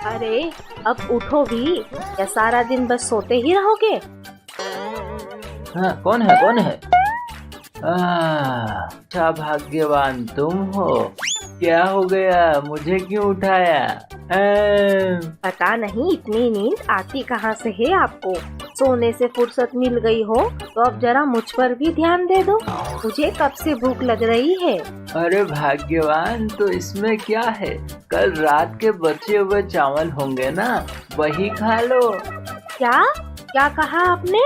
अरे अब उठो भी, या सारा दिन बस सोते ही रहोगे? हाँ, कौन है? अच्छा भाग्यवान तुम हो। क्या हो गया, मुझे क्यों उठाया? पता नहीं इतनी नींद आती कहाँ से है आपको। सोने से फुर्सत मिल गई हो तो अब जरा मुझ पर भी ध्यान दे दो। मुझे कब से भूख लग रही है। अरे भाग्यवान, तो इसमें क्या है, कल रात के बचे हुए चावल होंगे ना, वही खा लो। क्या कहा आपने?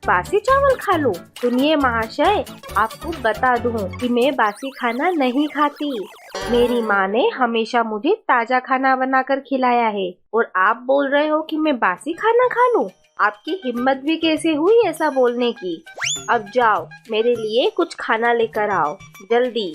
बासी चावल खा लूं? सुनिए महाशय, आपको बता दूं कि मैं बासी खाना नहीं खाती। मेरी माँ ने हमेशा मुझे ताजा खाना बनाकर खिलाया है, और आप बोल रहे हो कि मैं बासी खाना खा लूं? आपकी हिम्मत भी कैसे हुई ऐसा बोलने की? अब जाओ, मेरे लिए कुछ खाना लेकर आओ, जल्दी।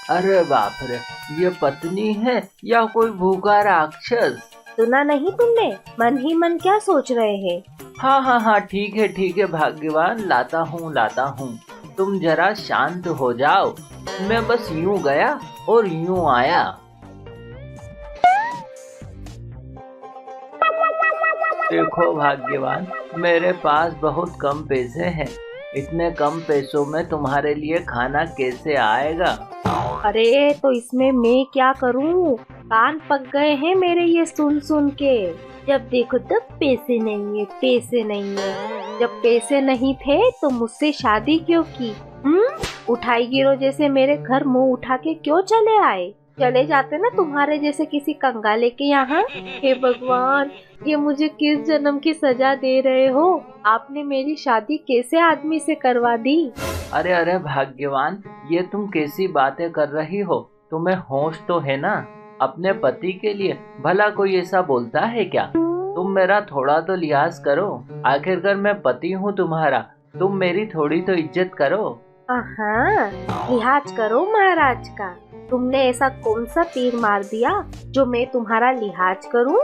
अरे बाप रे, ये पत्नी है या कोई भूखा राक्षस? सुना नहीं तुमने? मन ही मन क्या सोच रहे हैं? हाँ, ठीक है भाग्यवान, लाता हूँ। तुम जरा शांत हो जाओ, मैं बस यूं गया और यूं आया। देखो भाग्यवान, मेरे पास बहुत कम पैसे हैं। इतने कम पैसों में तुम्हारे लिए खाना कैसे आएगा? अरे तो इसमें मैं क्या करूं? कान पक गए हैं मेरे ये सुन के। जब देखो तब पैसे नहीं है। जब पैसे नहीं थे तो मुझसे शादी क्यों की? उठाई गिरो जैसे मेरे घर मुंह उठा के क्यों चले आए? चले जाते ना तुम्हारे जैसे किसी कंगाले के यहाँ। हे भगवान, ये मुझे किस जन्म की सजा दे रहे हो? आपने मेरी शादी कैसे आदमी से करवा दी? अरे भाग्यवान, ये तुम कैसी बातें कर रही हो? तुम्हें होश तो है ना? अपने पति के लिए भला कोई ऐसा बोलता है क्या? तुम मेरा थोड़ा तो लिहाज करो, आखिरकार मैं पति हूँ तुम्हारा। तुम मेरी थोड़ी तो इज्जत करो। हाँ, लिहाज करो महाराज का। तुमने ऐसा कौन सा तीर मार दिया जो मैं तुम्हारा लिहाज करूं?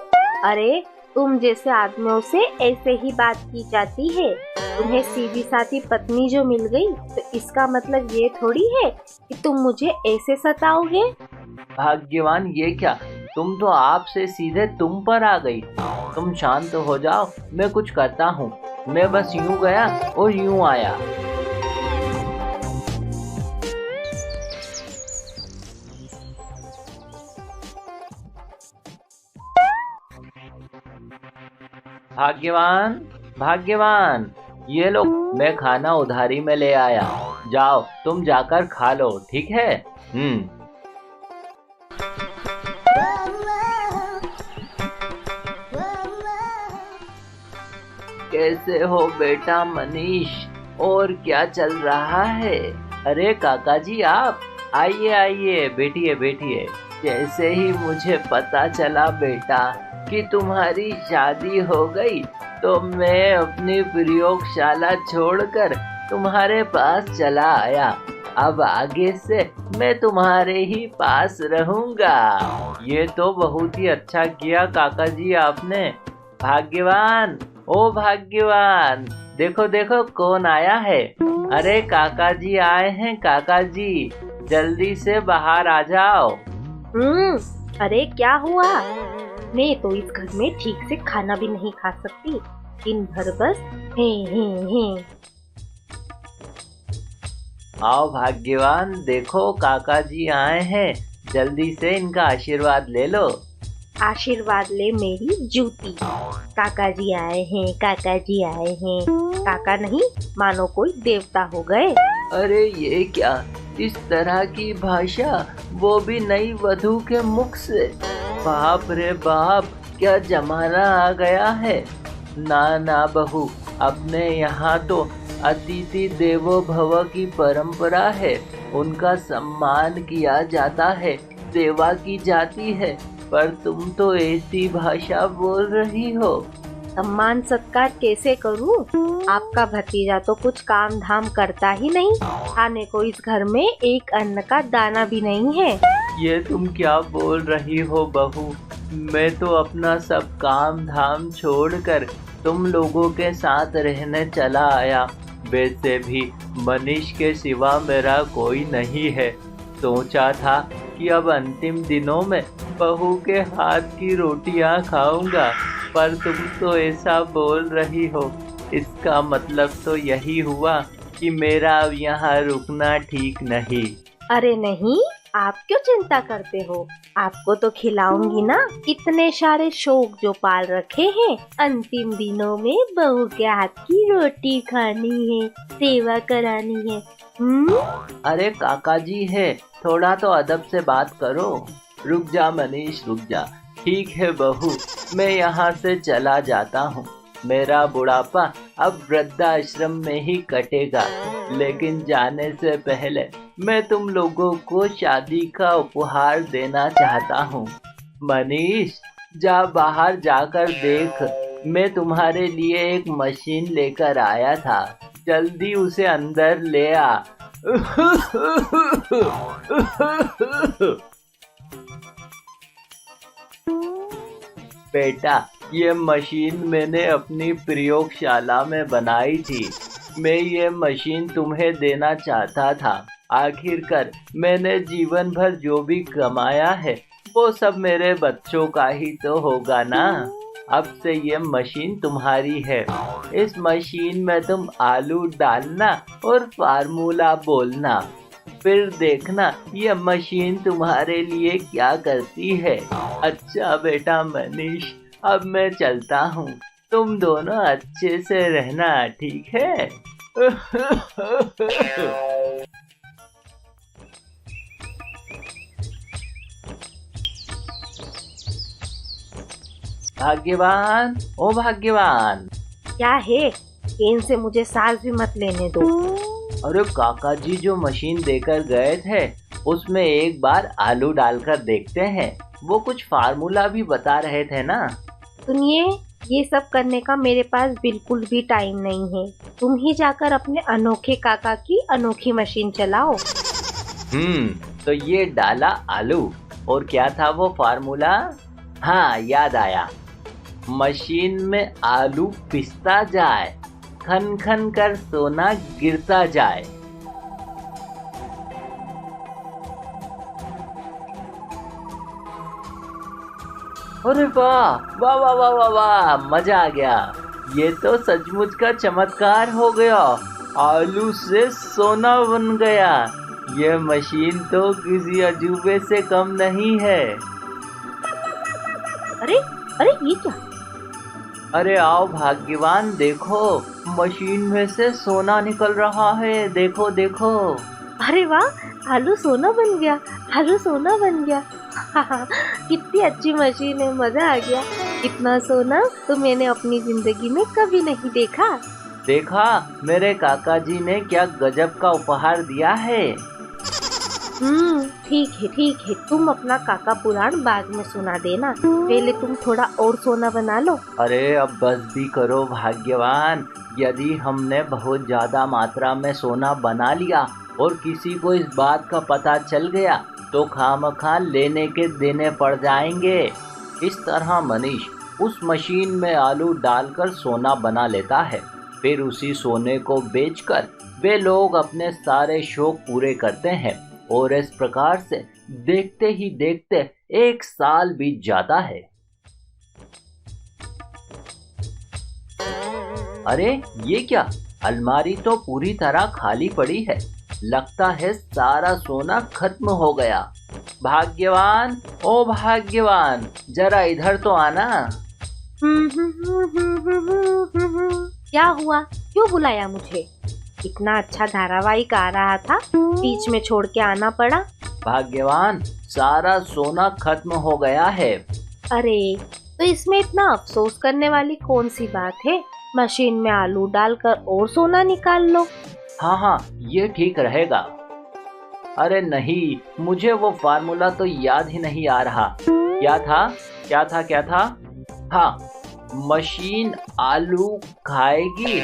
अरे तुम जैसे आदमियों से ऐसे ही बात की जाती है। तुम्हें सीधी सादी पत्नी जो मिल गई तो इसका मतलब ये थोड़ी है कि तुम मुझे ऐसे सताओगे। भाग्यवान, ये क्या, तुम तो आपसे सीधे तुम पर आ गई। तुम शांत हो जाओ, मैं कुछ करता हूँ। मैं बस यूं गया और यूं आया। भाग्यवान, ये लो, मैं खाना उधारी में ले आया। जाओ, तुम जाकर खा लो, ठीक है? कैसे हो बेटा मनीष, और क्या चल रहा है? अरे काका जी, आप आइए, बैठिए। जैसे ही मुझे पता चला बेटा कि तुम्हारी शादी हो गई, तो मैं अपनी प्रयोगशाला छोड़कर तुम्हारे पास चला आया। अब आगे से मैं तुम्हारे ही पास रहूंगा। ये तो बहुत ही अच्छा किया काका जी आपने। भाग्यवान, ओ भाग्यवान, देखो कौन आया है। अरे काका जी आए हैं, काका जी, जल्दी से बाहर आ जाओ। अरे क्या हुआ? मैं तो इस घर में ठीक से खाना भी नहीं खा सकती, दिन भर बस हे। आओ भाग्यवान, देखो काका जी आए हैं, जल्दी से इनका आशीर्वाद ले लो। आशीर्वाद ले मेरी जूती। काका जी आए हैं। काका नहीं, मानो कोई देवता हो गए। अरे ये क्या, इस तरह की भाषा, वो भी नई वधू के मुख से। बाप रे बाप, क्या जमाना आ गया है। ना बहू, अपने यहाँ तो अतिथि देवो भव की परंपरा है। उनका सम्मान किया जाता है, सेवा की जाती है, पर तुम तो ऐसी भाषा बोल रही हो। सम्मान सत्कार कैसे करूं? आपका भतीजा तो कुछ काम धाम करता ही नहीं। खाने को इस घर में एक अन्न का दाना भी नहीं है। ये तुम क्या बोल रही हो बहू? मैं तो अपना सब काम धाम छोड़कर तुम लोगों के साथ रहने चला आया। वैसे भी मनीष के सिवा मेरा कोई नहीं है। सोचा था कि अब अंतिम दिनों में बहू के हाथ की रोटियां खाऊंगा, पर तुम तो ऐसा बोल रही हो। इसका मतलब तो यही हुआ कि मेरा अब यहाँ रुकना ठीक नहीं। अरे नहीं, आप क्यों चिंता करते हो? आपको तो खिलाऊंगी ना। इतने सारे शौक जो पाल रखे हैं, अंतिम दिनों में बहू के हाथ की रोटी खानी है, सेवा करानी है। अरे काका जी है, थोड़ा तो अदब से बात करो। रुक जा मनीष, रुक जा। ठीक है बहू, मैं यहाँ से चला जाता हूँ। मेरा बुढ़ापा अब वृद्धाश्रम में ही कटेगा, लेकिन जाने से पहले मैं तुम लोगों को शादी का उपहार देना चाहता हूँ। मनीष, जा बाहर जाकर देख, मैं तुम्हारे लिए एक मशीन लेकर आया था। जल्दी उसे अंदर ले आ। बेटा, ये मशीन मैंने अपनी प्रयोगशाला में बनाई थी। मैं ये मशीन तुम्हें देना चाहता था। आखिरकार मैंने जीवन भर जो भी कमाया है वो सब मेरे बच्चों का ही तो होगा ना। अब से ये मशीन तुम्हारी है। इस मशीन में तुम आलू डालना और फार्मूला बोलना, फिर देखना ये मशीन तुम्हारे लिए क्या करती है। अच्छा बेटा मनीष, अब मैं चलता हूँ। तुम दोनों अच्छे से रहना, ठीक है? भाग्यवान, ओ भाग्यवान। क्या है? इनसे मुझे सांस भी मत लेने दो। अरे काका जी जो मशीन देकर गए थे उसमें एक बार आलू डालकर देखते हैं। वो कुछ फार्मूला भी बता रहे थे ना। सुनिए, ये सब करने का मेरे पास बिल्कुल भी टाइम नहीं है। तुम ही जाकर अपने अनोखे काका की अनोखी मशीन चलाओ। तो ये डाला आलू और क्या था वो फार्मूला? हाँ, याद आया। मशीन में आलू पिसता जाए, खन खन कर सोना गिरता जाए। अरे वाह वाह वाह वाह वाह वाह, मजा आ गया। ये तो सचमुच का चमत्कार हो गया। आलू से सोना बन गया। ये मशीन तो किसी अजूबे से कम नहीं है। अरे अरे, ये क्या? अरे आओ भाग्यवान, देखो मशीन में से सोना निकल रहा है। देखो देखो। अरे वाह, आलू सोना बन गया, आलू सोना बन गया। कितनी अच्छी मशीन है, मजा आ गया। इतना सोना तो मैंने अपनी जिंदगी में कभी नहीं देखा। देखा मेरे काका जी ने क्या गजब का उपहार दिया है। ठीक है ठीक है, तुम अपना काका पुराण बाद में सुना देना। पहले तुम थोड़ा और सोना बना लो। अरे अब बस भी करो भाग्यवान। यदि हमने बहुत ज्यादा मात्रा में सोना बना लिया और किसी को इस बात का पता चल गया तो खामखा लेने के देने पड़ जाएंगे। इस तरह मनीष उस मशीन में आलू डालकर सोना बना लेता है। फिर उसी सोने को बेचकर वे लोग अपने सारे शौक पूरे करते हैं और इस प्रकार से देखते ही देखते 1 साल बीत जाता है। अरे ये क्या, अलमारी तो पूरी तरह खाली पड़ी है। लगता है सारा सोना खत्म हो गया। भाग्यवान, ओ भाग्यवान, जरा इधर तो आना। क्या हुआ? क्यों बुलाया मुझे? इतना अच्छा धारावाहिक आ रहा था, बीच में छोड़ के आना पड़ा। भाग्यवान, सारा सोना खत्म हो गया है। अरे तो इसमें इतना अफसोस करने वाली कौन सी बात है? मशीन में आलू डालकर और सोना निकाल लो। हाँ हाँ, ये ठीक रहेगा। अरे नहीं, मुझे वो फार्मूला तो याद ही नहीं आ रहा। क्या था क्या था क्या था? हाँ, मशीन आलू खाएगी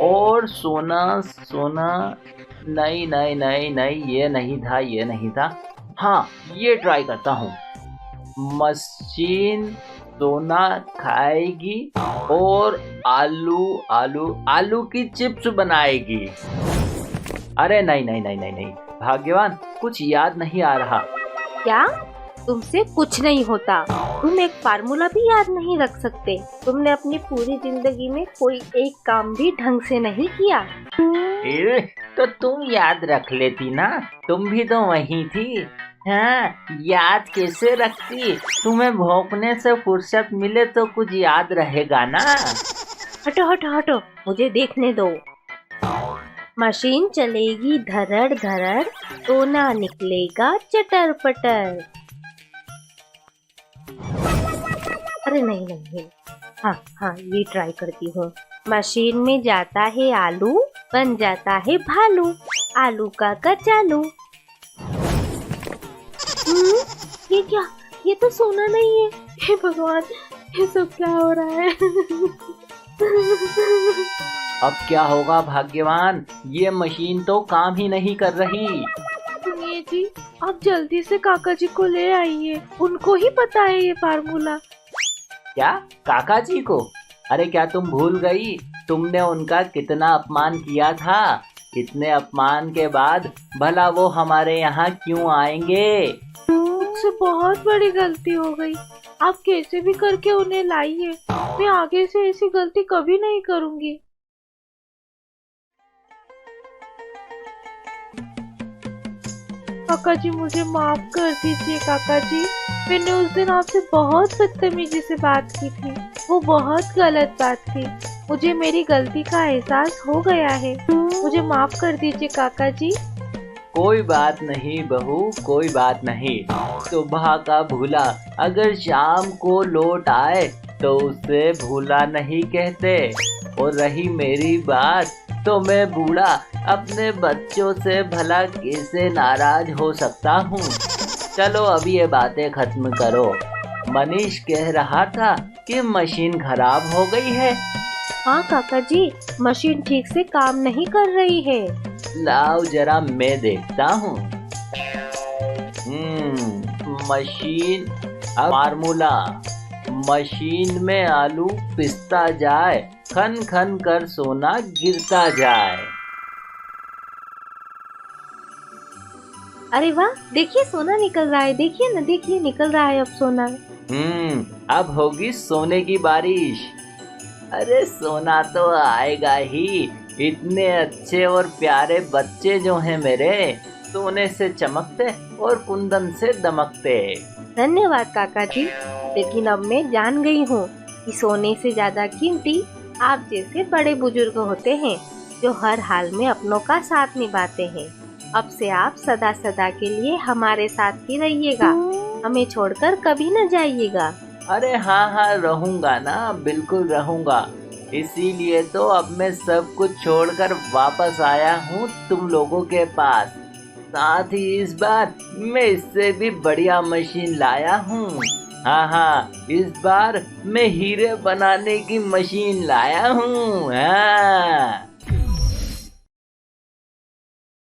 और सोना सोना। नहीं नहीं नहीं नहीं, ये नहीं था। हाँ, ये ट्राई करता हूँ। मशीन सोना खाएगी और आलू की चिप्स बनाएगी। अरे नहीं नहीं नहीं नहीं नहीं, भाग्यवान, कुछ याद नहीं आ रहा। क्या? तुमसे कुछ नहीं होता। तुम एक फार्मूला भी याद नहीं रख सकते। तुमने अपनी पूरी जिंदगी में कोई एक काम भी ढंग से नहीं किया। तो तुम याद रख लेती ना, तुम भी तो वही थी। हाँ, याद कैसे रखती? तुम्हें भौंकने से फुर्सत मिले तो कुछ याद रहेगा ना। हटो हटो हटो, मुझे देखने दो। मशीन चलेगी धरड़ धरड़, सोना निकलेगा चटर पटर। अरे नहीं नहीं नहीं, हाँ, ये ट्राई करती हूँ। मशीन में जाता है आलू, बन जाता है भालू, आलू का कचालू। ये क्या? ये तो सोना नहीं है। हे भगवान, ये सब क्या हो रहा है? अब क्या होगा भाग्यवान? ये मशीन तो काम ही नहीं कर रही। सुनिए जी, आप जल्दी से काका जी को ले आइए, उनको ही पता है ये फार्मूला। क्या? काका जी को? अरे क्या तुम भूल गई? तुमने उनका कितना अपमान किया था। इतने अपमान के बाद भला वो हमारे यहाँ क्यों आएंगे? मुझसे बहुत बड़ी गलती हो गई। आप कैसे भी करके उन्हें लाइए। मैं आगे से ऐसी गलती कभी नहीं करूँगी। काका जी, मुझे माफ कर दीजिए। काका जी, मैंने उस दिन आपसे बहुत बदतमीजी से बात की थी। वो बहुत गलत बात थी। मुझे मेरी गलती का एहसास हो गया है। मुझे माफ कर दीजिए काका जी। कोई बात नहीं बहू, कोई बात नहीं। सुबह का भूला अगर शाम को लौट आए तो उसे भूला नहीं कहते। और रही मेरी बात, तो मैं बूढ़ा अपने बच्चों से भला कैसे नाराज हो सकता हूँ। चलो अब ये बातें खत्म करो। मनीष कह रहा था कि मशीन खराब हो गई है। हाँ काका जी, मशीन ठीक से काम नहीं कर रही है। लाओ जरा मैं देखता हूँ। मशीन, अब फार्मूला। मशीन में आलू पिसता जाए, खन खन कर सोना गिरता जाए। अरे वाह, देखिए सोना निकल रहा है। देखिए ना, देखिए निकल रहा है अब सोना। अब होगी सोने की बारिश। अरे सोना तो आएगा ही। इतने अच्छे और प्यारे बच्चे जो हैं मेरे, सोने से चमकते और कुंदन से दमकते। धन्यवाद काका जी, लेकिन अब मैं जान गई हूँ कि सोने से ज्यादा कीमती आप जैसे बड़े बुजुर्ग होते हैं, जो हर हाल में अपनों का साथ निभाते हैं। अब से आप सदा सदा के लिए हमारे साथ ही रहिएगा, हमें छोड़कर कभी न जाइएगा। अरे हाँ, रहूंगा ना, बिल्कुल रहूंगा। इसीलिए तो अब मैं सब कुछ छोड़कर वापस आया हूँ तुम लोगों के पास। साथ ही इस बार मैं इससे भी बढ़िया मशीन लाया हूँ। हाँ, इस बार मैं हीरे बनाने की मशीन लाया हूँ। हाँ।